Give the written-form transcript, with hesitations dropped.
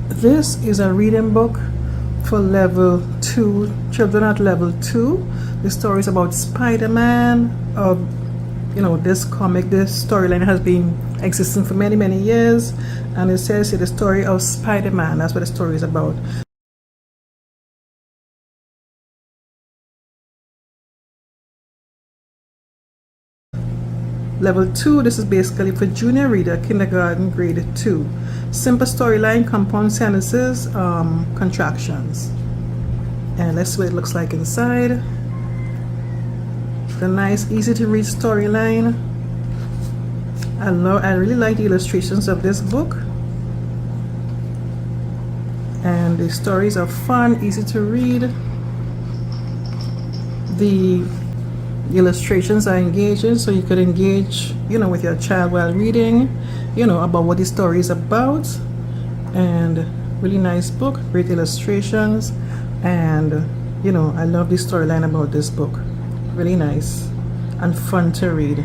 This is a reading book for level 2, children at level 2. The story is about Spiderman. This comic, this storyline has been existing for many years, and it says the story of Spiderman. That's what the story is about. Level 2, this is basically for junior reader, kindergarten, grade 2. Simple storyline, compound sentences, contractions. And let's see what it looks like inside. The nice, easy to read storyline. I really like the illustrations of this book. And the stories are fun, easy to read. The illustrations are engaging, so you could engage with your child while reading about what the story is about. And really nice book, great illustrations, and I love the storyline about this book. Really nice and fun to read.